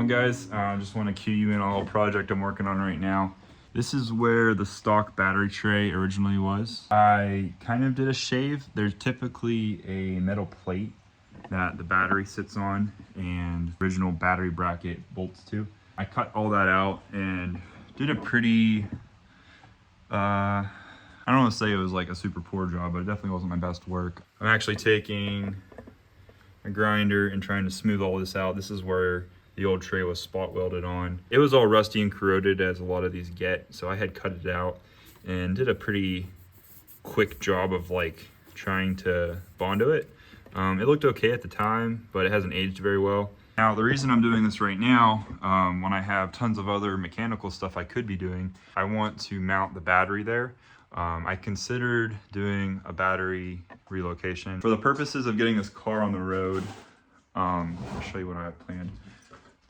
on, guys? I just want to cue you in on a little project I'm working on right now. This is where the stock battery tray originally was. I kind of did a shave. There's typically a metal plate that the battery sits on and original battery bracket bolts to. I cut all that out and did a pretty, I don't want to say it was like a super poor job, but it definitely wasn't my best work. I'm actually taking a grinder and trying to smooth all this out. This is where the old tray was spot welded on. It was all rusty and corroded as a lot of these get, so I had cut it out and did a pretty quick job of like trying to bondo it. It looked okay at the time, but it hasn't aged very well. Now, the reason I'm doing this right now, when I have tons of other mechanical stuff I could be doing, I want to mount the battery there. I considered doing a battery relocation. For the purposes of getting this car on the road, I'll show you what I have planned.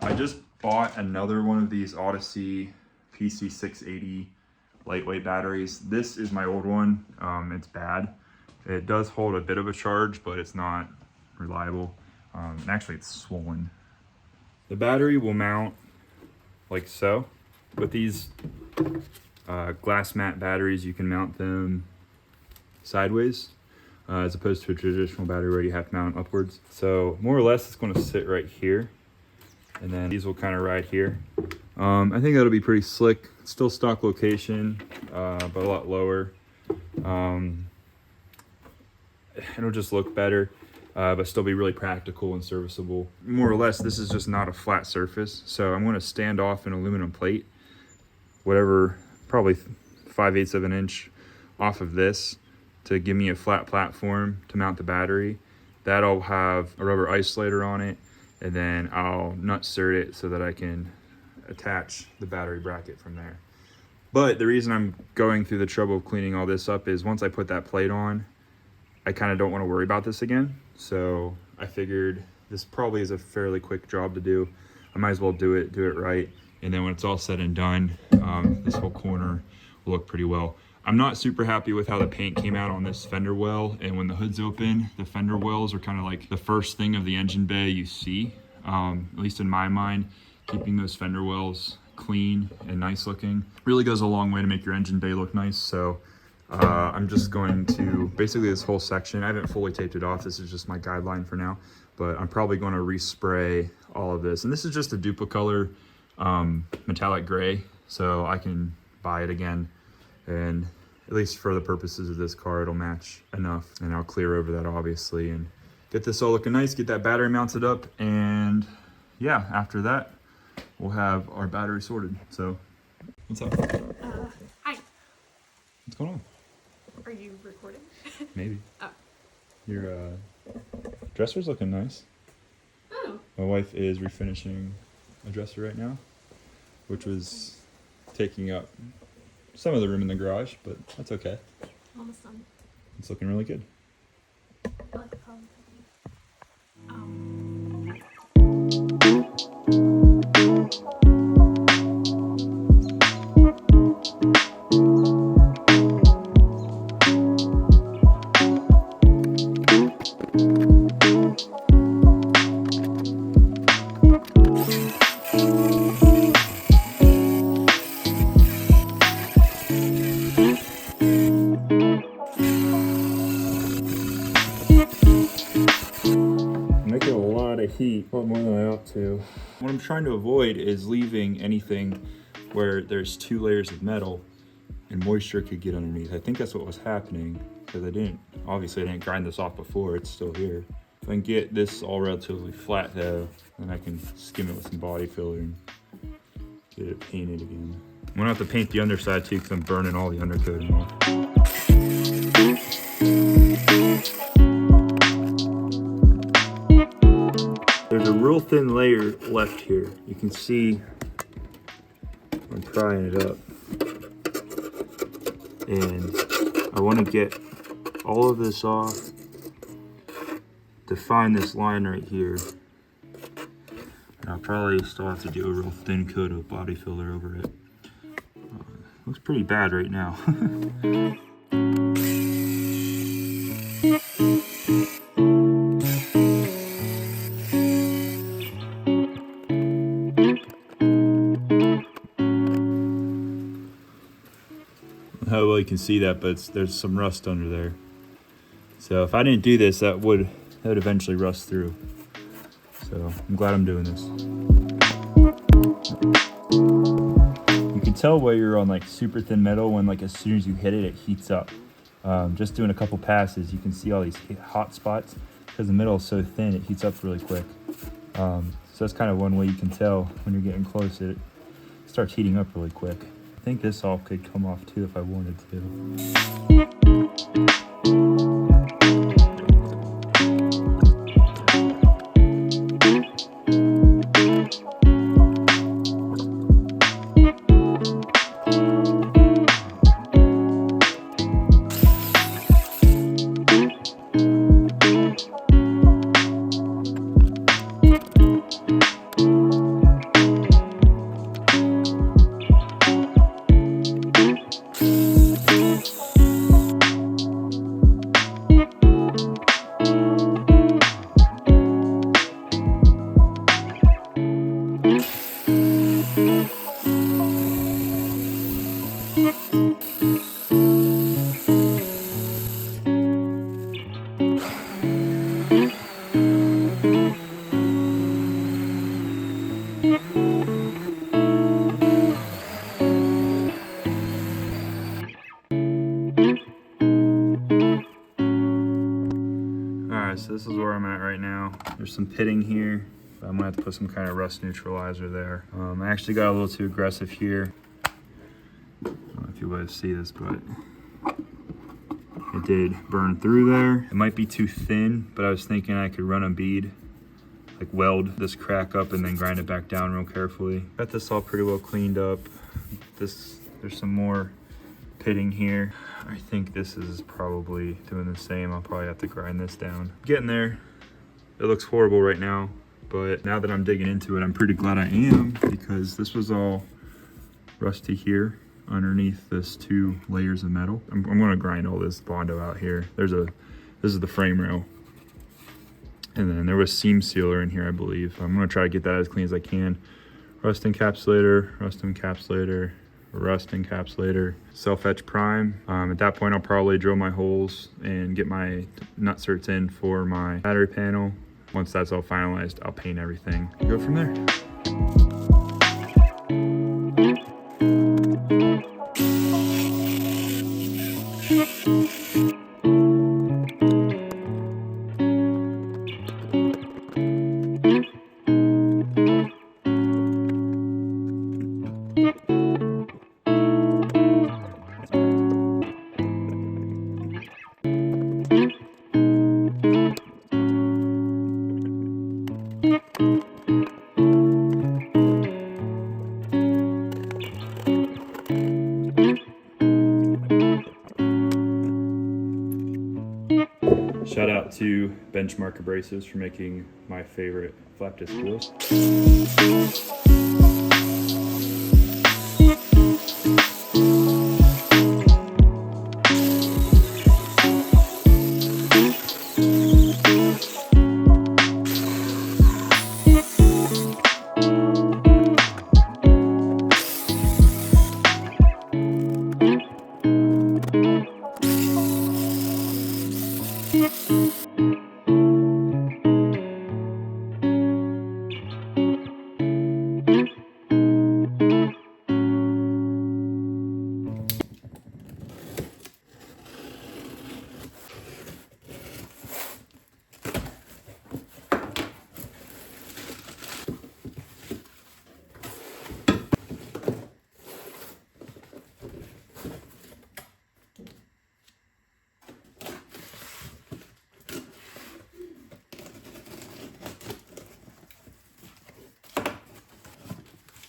I just bought another one of these Odyssey PC680 lightweight batteries. This is my old one. It's bad. It does hold a bit of a charge, but it's not reliable. And actually, it's swollen. The battery will mount like so. With these glass mat batteries, you can mount them sideways as opposed to a traditional battery where you have to mount upwards. So more or less, it's going to sit right here, and then these will kind of ride here. I think that'll be pretty slick. It's still stock location, but a lot lower. It'll just look better, but still be really practical and serviceable. More or less, this is just not a flat surface, so I'm going to stand off an aluminum plate, whatever, probably 5/8 of an inch off of this, to give me a flat platform to mount the battery. That'll have a rubber isolator on it, and then I'll nut sert it so that I can attach the battery bracket from there. But the reason I'm going through the trouble of cleaning all this up is once I put that plate on, I kind of don't want to worry about this again. So I figured this probably is a fairly quick job to do. I might as well do it right. And then when it's all said and done, this whole corner will look pretty well. I'm not super happy with how the paint came out on this fender well. And when the hood's open, the fender wells are kind of like the first thing of the engine bay you see. At least in my mind, keeping those fender wells clean and nice looking really goes a long way to make your engine bay look nice. So I'm just going to, basically this whole section, I haven't fully taped it off. This is just my guideline for now, but I'm probably going to respray all of this. And this is just a Duplicolor metallic gray, so I can buy it again. And at least for the purposes of this car, it'll match enough. And I'll clear over that obviously and get this all looking nice, get that battery mounted up. And yeah, after that, we'll have our battery sorted. So what's up? Hi. What's going on? Are you recording? Maybe. Oh. Your dresser's looking nice. Oh. My wife is refinishing a dresser right now, which was taking up some of the room in the garage, but that's okay. Almost done. It's looking really good. I like the color. Making a lot of heat, a lot more than I ought to. What I'm trying to avoid is leaving anything where there's 2 layers of metal and moisture could get underneath. I think that's what was happening because obviously I didn't grind this off before, it's still here. If I can get this all relatively flat though, then I can skim it with some body filler and get it painted again. I'm gonna have to paint the underside too because I'm burning all the undercoating off. There's a real thin layer left here. You can see I'm prying it up. And I want to get all of this off to find this line right here. And I'll probably still have to do a real thin coat of body filler over it. Looks pretty bad right now. you can see that, but there's some rust under there. So if I didn't do this, that would eventually rust through. So I'm glad I'm doing this. You can tell where you're on like super thin metal when like as soon as you hit it, it heats up. Just doing a couple passes, you can see all these hot spots because the metal is so thin, it heats up really quick. So that's kind of one way you can tell when you're getting close, it starts heating up really quick. I think this all could come off too if I wanted to. So this is where I'm at right now. There's some pitting here. I'm gonna have to put some kind of rust neutralizer there. I actually got a little too aggressive here. I don't know if you guys see this, but it did burn through there. It might be too thin, but I was thinking I could run a bead, like weld this crack up and then grind it back down real carefully. Got this all pretty well cleaned up. There's some more pitting here. I think this is probably doing the same. I'll probably have to grind this down. Getting there. It looks horrible right now, but now that I'm digging into it, I'm pretty glad I am, because this was all rusty here underneath this 2 layers of metal. I'm gonna grind all this Bondo out here. This is the frame rail. And then there was seam sealer in here, I believe. I'm gonna try to get that as clean as I can. Rust encapsulator, rust encapsulator, rust encapsulator, self-etch prime. At that point, I'll probably drill my holes and get my nut certs in for my battery panel. Once that's all finalized, I'll paint everything and go from there. Shout out to Benchmark Abrasives for making my favorite flap disc wheels.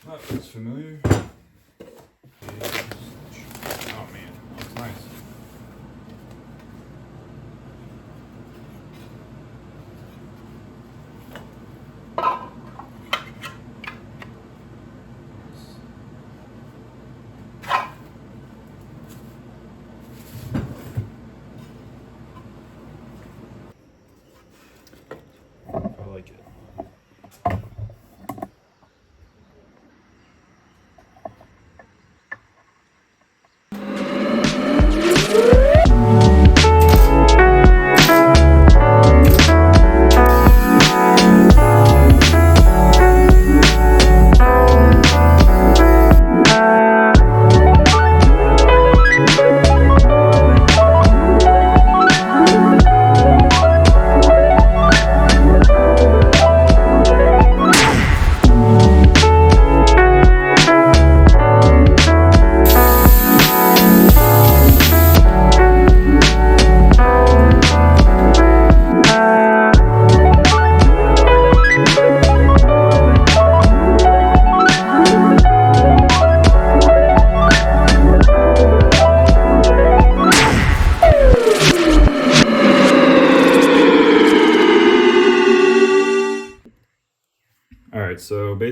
That looks familiar. Oh man, that's nice. I like it.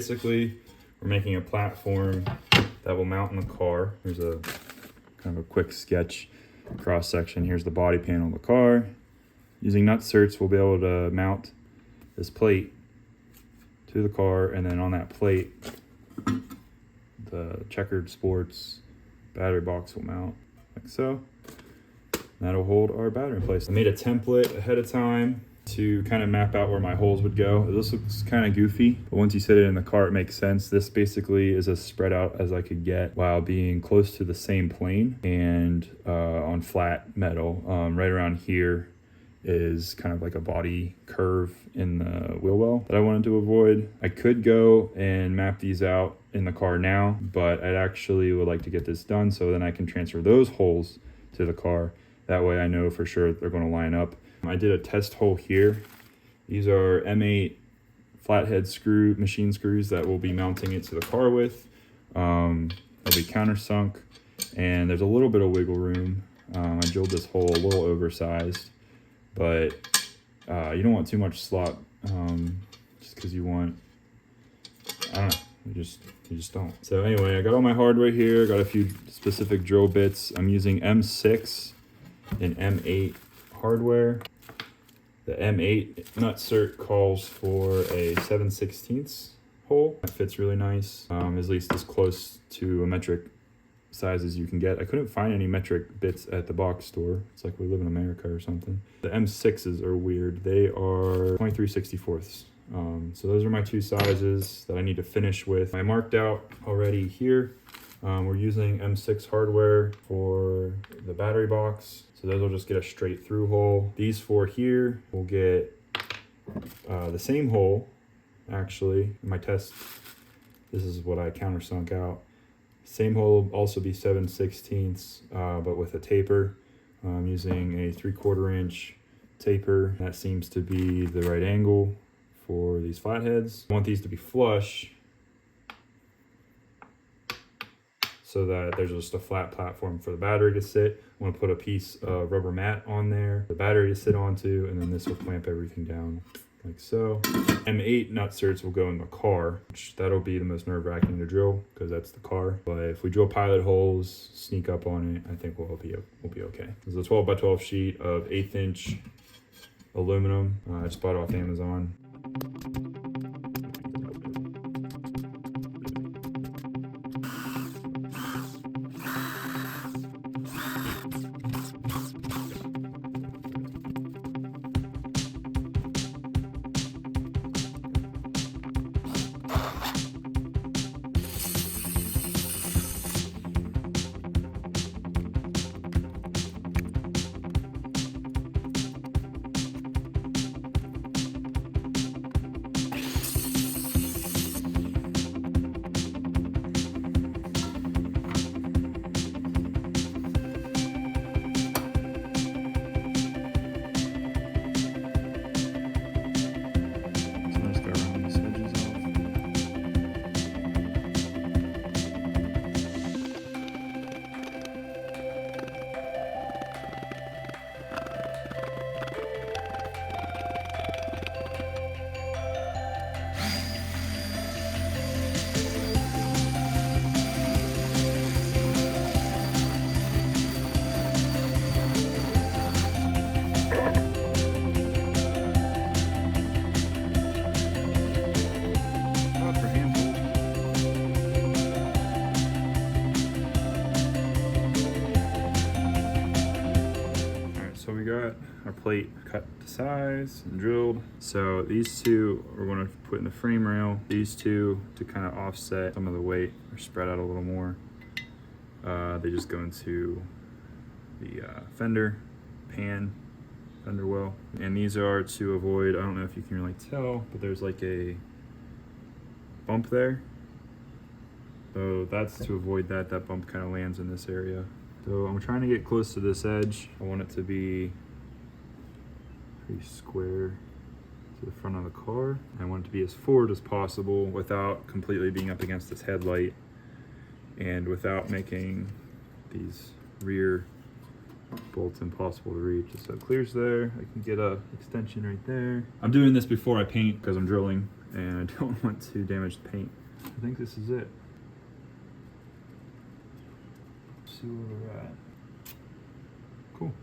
basically we're making a platform that will mount in the car. Here's a kind of a quick sketch cross section. Here's the body panel of the car. Using nut certs, we'll be able to mount this plate to the car, and then on that plate, the Checkered Sports battery box will mount like so. That'll hold our battery in place. I made a template ahead of time to kind of map out where my holes would go. This looks kind of goofy, but once you set it in the car, it makes sense. This basically is as spread out as I could get while being close to the same plane and on flat metal. Right around here is kind of like a body curve in the wheel well that I wanted to avoid. I could go and map these out in the car now, but I actually would like to get this done so then I can transfer those holes to the car. That way I know for sure they're going to line up. I did a test hole here. These are M8 flathead screw machine screws that we'll be mounting it to the car with. They'll be countersunk, and there's a little bit of wiggle room. I drilled this hole a little oversized, but you don't want too much slop, just because you want, I don't know, you just don't. So anyway, I got all my hardware here. Got a few specific drill bits. I'm using M6 and M8 hardware. The M8 nut cert calls for a 7/16 hole. That fits really nice, at least as close to a metric size as you can get. I couldn't find any metric bits at the box store. It's like we live in America or something. The M6s are weird. They are 23/64. So those are my two sizes that I need to finish with. I marked out already here. We're using M6 hardware for the battery box. So those will just get a straight through hole. These four here will get the same hole, actually. In my test, this is what I countersunk out. Same hole will also be 7/16, but with a taper. I'm using a 3/4 inch taper. That seems to be the right angle for these flatheads. I want these to be flush so that there's just a flat platform for the battery to sit. I want to put a piece of rubber mat on there, the battery to sit onto, and then this will clamp everything down like so. M8 nut certs will go in the car, which that'll be the most nerve-wracking to drill because that's the car. But if we drill pilot holes, sneak up on it, I think we'll be okay. There's a 12x12 sheet of 1/8 inch aluminum. I just bought it off Amazon. So we got our plate cut to size and drilled. So these two we're going to put in the frame rail. These two, to kind of offset some of the weight, are spread out a little more. They just go into the fender well. And these are to avoid, I don't know if you can really tell, but there's like a bump there. So that's to avoid that. That bump kind of lands in this area. So I'm trying to get close to this edge. I want it to be pretty square to the front of the car. I want it to be as forward as possible without completely being up against this headlight and without making these rear bolts impossible to reach. So it clears there. I can get a extension right there. I'm doing this before I paint because I'm drilling and I don't want to damage the paint. I think this is it. See where we're at. Cool.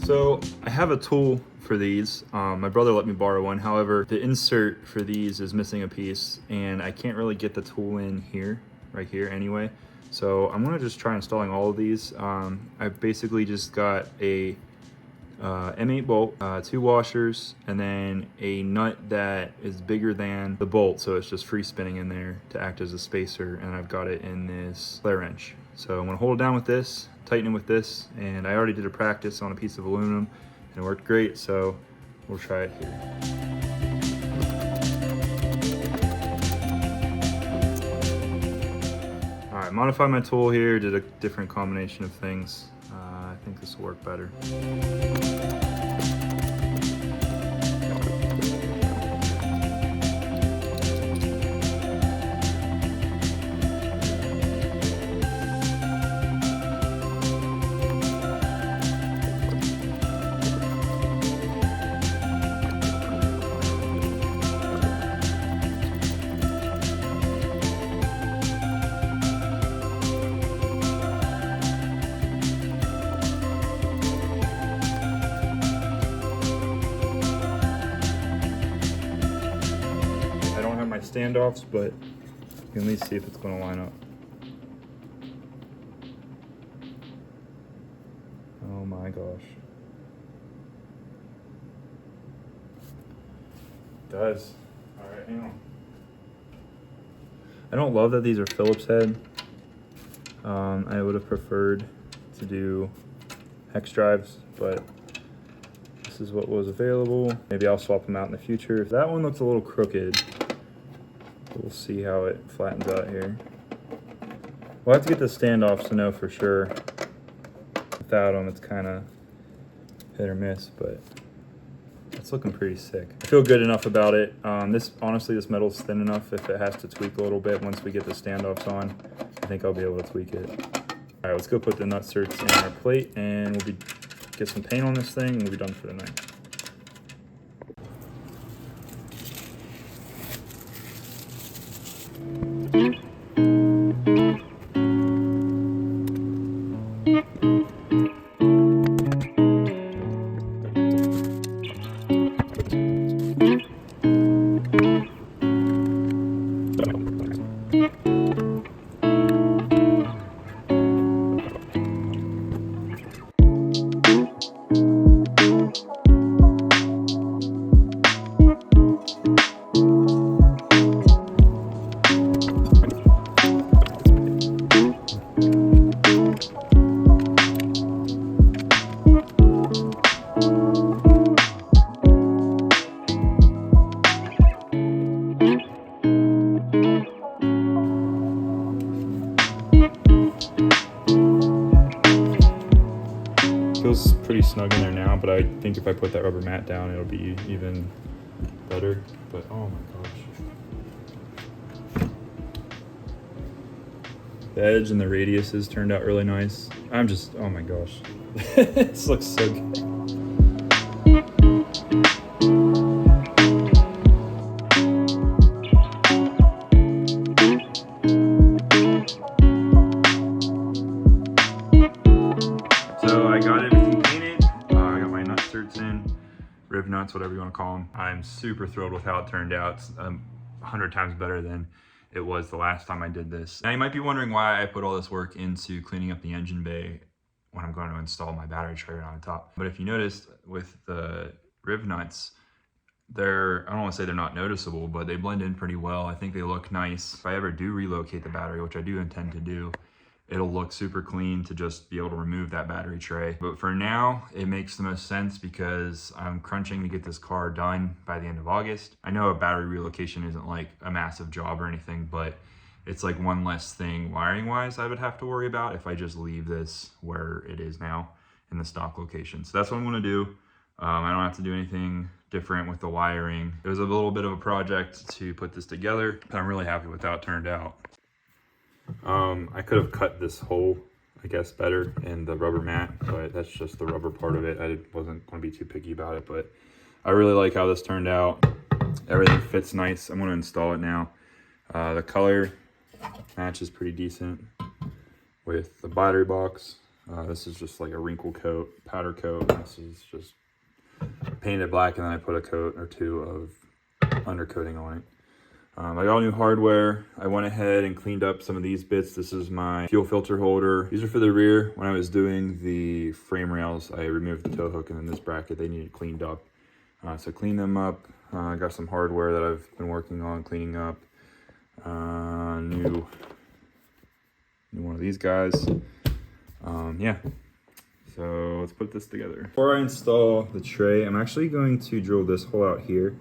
So I have a tool for these. My brother let me borrow one. However, the insert for these is missing a piece and I can't really get the tool in here, right here anyway. So I'm gonna just try installing all of these. I basically just got a M8 bolt, 2 washers, and then a nut that is bigger than the bolt, so it's just free spinning in there to act as a spacer, and I've got it in this flare wrench. So I'm gonna hold it down with this, tighten it with this, and I already did a practice on a piece of aluminum and it worked great, so we'll try it here. All right, modified my tool here, did a different combination of things. I think this will work better. My standoffs, but you can at least see if it's going to line up. Oh my gosh. It does. Alright, hang on. I don't love that these are Phillips head. I would have preferred to do hex drives, but this is what was available. Maybe I'll swap them out in the future. That one looks a little crooked. We'll see how it flattens out here. We'll have to get the standoffs to know for sure. Without them, it's kind of hit or miss, but it's looking pretty sick. I feel good enough about it. Honestly, this metal's thin enough. If it has to tweak a little bit once we get the standoffs on, I think I'll be able to tweak it. All right, let's go put the nut certs in our plate, and we'll get some paint on this thing, and we'll be done for the night. Feels pretty snug in there now, but I think if I put that rubber mat down, it'll be even better. But oh my gosh. The edge and the radiuses turned out really nice. I'm just, oh my gosh. This looks so good. So I got everything painted. I got my nut certs in, rib nuts, whatever you want to call them. I'm super thrilled with how it turned out. It's 100 times better than it was the last time I did this. Now you might be wondering why I put all this work into cleaning up the engine bay when I'm going to install my battery tray on the top. But if you noticed with the rib nuts, I don't want to say they're not noticeable, but they blend in pretty well. I think they look nice. If I ever do relocate the battery, which I do intend to do, it'll look super clean to just be able to remove that battery tray. But for now, it makes the most sense because I'm crunching to get this car done by the end of August. I know a battery relocation isn't like a massive job or anything, but it's like one less thing wiring wise I would have to worry about if I just leave this where it is now in the stock location. So that's what I'm gonna do. I don't have to do anything different with the wiring. It was a little bit of a project to put this together, but I'm really happy with how it turned out. I could have cut this hole, I guess, better in the rubber mat, but that's just the rubber part of it. I wasn't going to be too picky about it, but I really like how this turned out. Everything fits nice. I'm going to install it now. The color matches pretty decent with the battery box. This is just like a wrinkle coat, powder coat. This is just painted black, and then I put a coat or two of undercoating on it. I got new hardware. I went ahead and cleaned up some of these bits. This is my fuel filter holder. These are for the rear. When I was doing the frame rails, I removed the tow hook, and then this bracket, they needed cleaned up. So clean them up. I got some hardware that I've been working on cleaning up. New one of these guys. Yeah. So let's put this together. Before I install the tray, I'm actually going to drill this hole out here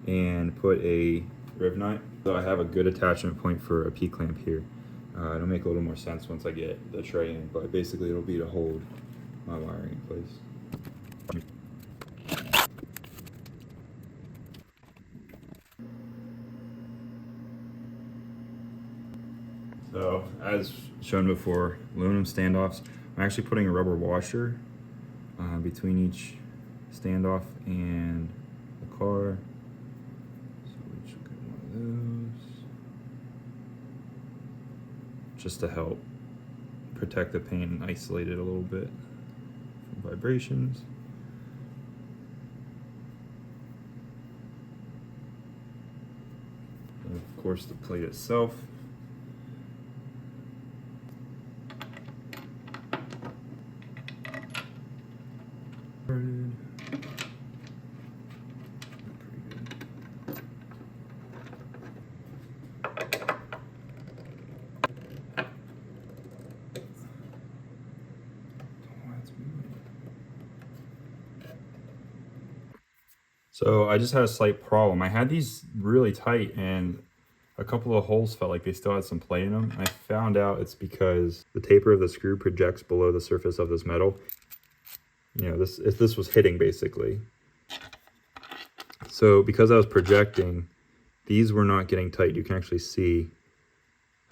and put a riv nut, so I have a good attachment point for a P-clamp here. It'll make a little more sense once I get the tray in, but basically it'll be to hold my wiring in place. So, as shown before, aluminum standoffs. I'm actually putting a rubber washer between each standoff and the car. Just to help protect the paint and isolate it a little bit from vibrations. And of course the plate itself. So I just had a slight problem. I had these really tight, and a couple of holes felt like they still had some play in them. I found out it's because the taper of the screw projects below the surface of this metal. You know, if this was hitting basically. So because I was projecting, these were not getting tight. You can actually see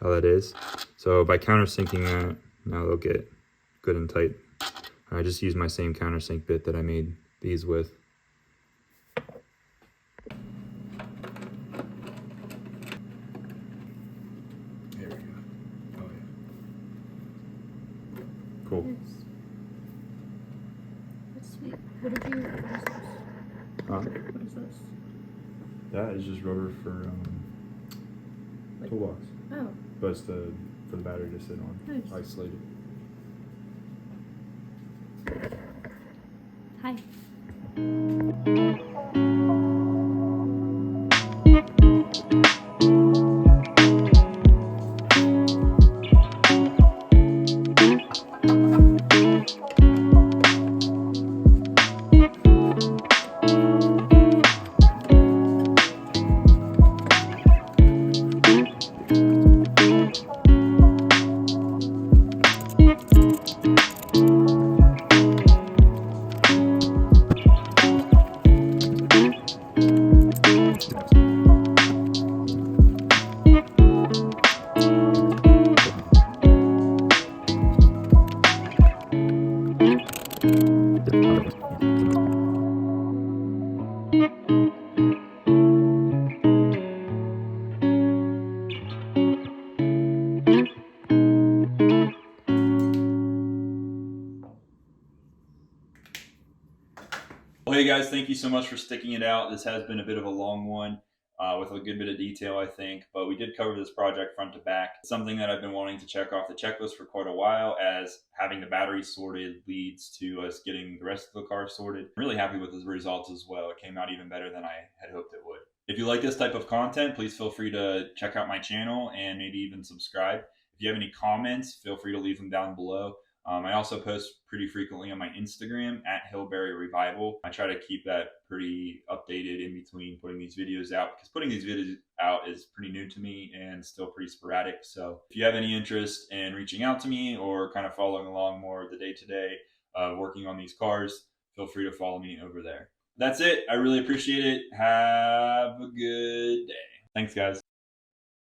how that is. So by countersinking that, now they'll get good and tight. I just used my same countersink bit that I made these with. There we go. Oh yeah. Cool. Nice. That's sweet. What is this? Huh? What is this? That is just rubber for toolbox. Oh. But it's for the battery to sit on. Nice. Isolated. Hi. Well, hey guys, thank you so much for sticking it out. This has been a bit of a long one with a good bit of detail, I think, but we did cover this project front to back. It's something that I've been wanting to check off the checklist for quite a while, as having the battery sorted leads to us getting the rest of the car sorted. I'm really happy with the results as well. It came out even better than I had hoped it would. If you like this type of content, please feel free to check out my channel and maybe even subscribe. If you have any comments, feel free to leave them down below. I also post pretty frequently on my Instagram at Hillberry Revival. I try to keep that pretty updated in between putting these videos out, because putting these videos out is pretty new to me and still pretty sporadic. So if you have any interest in reaching out to me or kind of following along more of the day-to-day of working on these cars, feel free to follow me over there. That's it. I really appreciate it. Have a good day. Thanks, guys.